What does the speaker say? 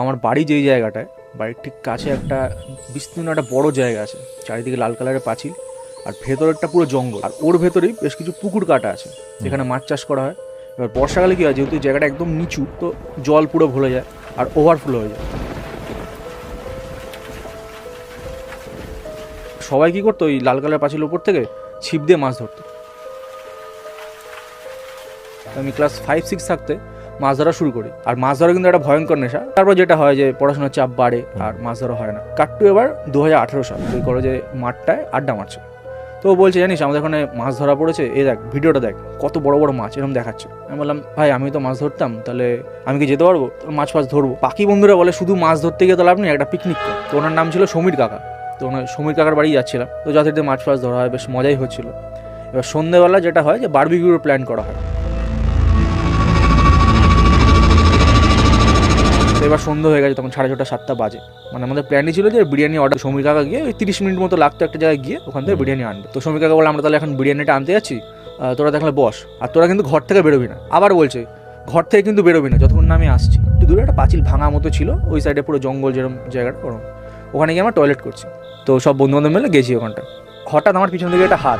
আমার বাড়ি যেই জায়গাটায়, বাড়ির ঠিক কাছে একটা বিস্তীর্ণ একটা বড় জায়গা আছে, চারিদিকে লাল কালারের পাঁচিল, আর ভেতরেরটা পুরো জঙ্গল, আর ওর ভেতরেই বেশ কিছু পুকুর কাটা আছে যেখানে মাছ চাষ করা হয়। এবার বর্ষাকালে কী হয়, যেহেতু জায়গাটা একদম নিচু, তো জল পুরো ভরে যায় আর ওভারফ্লো হয়ে যায়। সবাই কী করতো, ওই লাল কালার পাঁচিল ওপর থেকে ছিপ দিয়ে মাছ ধরতো। আমি ক্লাস 5-6 থাকতে মাছ ধরা শুরু করি, আর মাছ ধরা কিন্তু একটা ভয়ঙ্কর নেশা। তারপর যেটা হয় যে পড়াশোনার চাপ বাড়ে আর মাছ ধরা হয় না। কাট্টু এবার 2018 সাল ওই কলেজে মাঠটায় আড্ডা মারছে, তো ও বলছে জানিস আমাদের ওখানে মাছ ধরা পড়েছে, এই দেখ ভিডিওটা দেখ, কত বড় বড় মাছ এরকম দেখাচ্ছে। আমি বললাম ভাই আমি তো মাছ ধরতাম, তাহলে আমি কি যেতে পারবো? মাছ ফাছ ধরবো। বাকি বন্ধুরা বলে শুধু মাছ ধরতে গিয়ে তো লাভ নেই, একটা পিকনিক কর। তো ওনার নাম ছিল সমীর কাকা, তো ওনার সমীর কাকার বাড়ি যাচ্ছিলাম, তো যথারীতি মাছ ফাছ ধরা হয়, বেশ মজাই হচ্ছিল। এবার সন্ধ্যেবেলা যেটা হয় যে বারবিকিউর প্ল্যান করা হয়। এবার সন্ধ্যা হয়ে গেছে, তখন 6:30-7টা বাজে। মানে আমাদের প্ল্যানই ছিল যে বিরিয়ানি অর্ডার, সমীর কাকা গিয়ে ওই 30 মিনিট মতো লাগতো একটা জায়গায় গিয়ে ওখান থেকে বিরিয়ানি আনবে। তো সমীর কাকা বলে আমরা তাহলে এখন বিরিয়ানিটা আনতে যাচ্ছি, তোরা দেখলে বস, আর তোরা কিন্তু ঘর থেকে বেরোবি না। আবার বলছে ঘর থেকে কিন্তু বেরোবি না যতক্ষণ না আমি আসছি। একটু দূরে একটা পাঁচিল ভাঙা মতো ছিল, ওই সাইডে পুরো জঙ্গল যেরকম জায়গাটা, ওখানে গিয়ে আমরা টয়লেট করছি। তো সব বন্ধু বান্ধব মিলে গেছি ওখানটা। হঠাৎ আমার পিছন থেকে একটা হাত